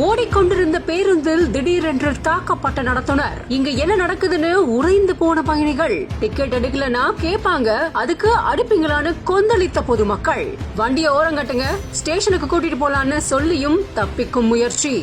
ஓடிக்கொண்டிருந்த பேருந்தில் திடீரென்று தாக்கப்பட்ட நடத்துனர். இங்க என்ன நடக்குதுன்னு உறைந்து போன பயணிகள். டிக்கெட் எடுக்கலனா கேட்பாங்க, அதுக்கு அடிப்பீங்களான்னு கொந்தளித்த பொதுமக்கள். வண்டியை ஓரங்கட்டுங்க, ஸ்டேஷனுக்கு கூட்டிட்டு போலான்னு சொல்லியும் தப்பிக்கும் முயற்சி.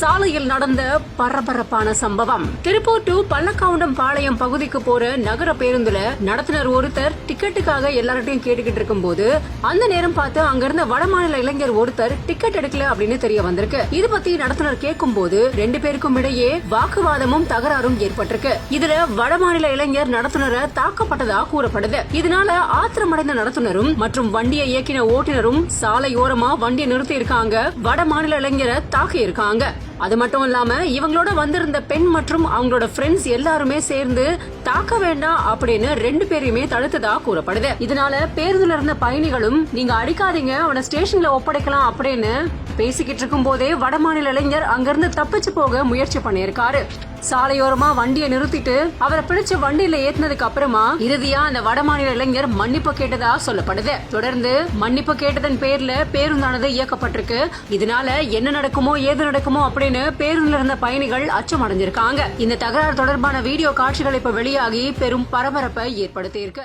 சாலையில் நடந்த பரபரப்பான சம்பவம். திருப்பூர் டு பல்லக்கவுண்டம் பாளையம் பகுதிக்கு போற நகர பேருந்துல நடத்துனர் ஒருத்தர் டிக்கெட்டுக்காக எல்லார்ட்டையும் கேட்டுக்கிட்டு இருக்கும் போது அந்த நேரம் பார்த்து அங்கிருந்த வடமாநில இளைஞர் ஒருத்தர் டிக்கெட் எடுக்கல அப்படின்னு தெரிய வந்திருக்கு. இது பத்தி நடத்துனர் கேட்கும் போது 2 பேருக்கும் இடையே வாக்குவாதமும் தகராறும் ஏற்பட்டிருக்கு. இதுல வடமாநில இளைஞர் நடத்துனரை தாக்கப்பட்டதா கூறப்படுது. இதனால ஆத்திரமடைந்த நடத்துனரும் மற்றும் வண்டியை இயக்கின ஓட்டுநரும் சாலையோரமா வண்டியை நிறுத்தி இருக்காங்க. வடமாநில இளைஞரை தாக்கி இருக்காங்க. அது மட்டும் இல்லாம இவங்களோட வந்திருந்த பெண் மற்றும் அவங்களோட ஃப்ரெண்ட்ஸ் எல்லாருமே சேர்ந்து தாக்க வேண்டாம் அப்படின்னு 2 பேரையுமே தடுத்ததா கூறப்படுது. இதனால பேருந்துல இருந்த பயணிகளும் நீங்க அடிக்காதீங்க, அவனை ஸ்டேஷன்ல ஒப்படைக்கலாம் அப்படின்னு பேசிக்கிட்டு இருக்கும் போதே வடமாநில இளைஞர் அங்கிருந்து தப்பிச்சு போக முயற்சி பண்ணிருக்காரு. சாலையோரமா வண்டியை நிறுத்திட்டு அவரை பிடிச்ச வண்டியில ஏத்தினதுக்கு அப்புறமா இறுதியா அந்த வடமாநில இளைஞர் மன்னிப்பு கேட்டதா சொல்லப்படுது. தொடர்ந்து மன்னிப்பு கேட்டதன் பேர்ல பேருந்தானது இயக்கப்பட்டிருக்கு. இதனால என்ன நடக்குமோ ஏது நடக்குமோ அப்படின்னு பேருந்துல இருந்த பயணிகள் அச்சம் அடைஞ்சிருக்காங்க. இந்த தகராறு தொடர்பான வீடியோ காட்சிகள் இப்ப வெளியாகி பெரும் பரபரப்பை ஏற்படுத்தி இருக்கு.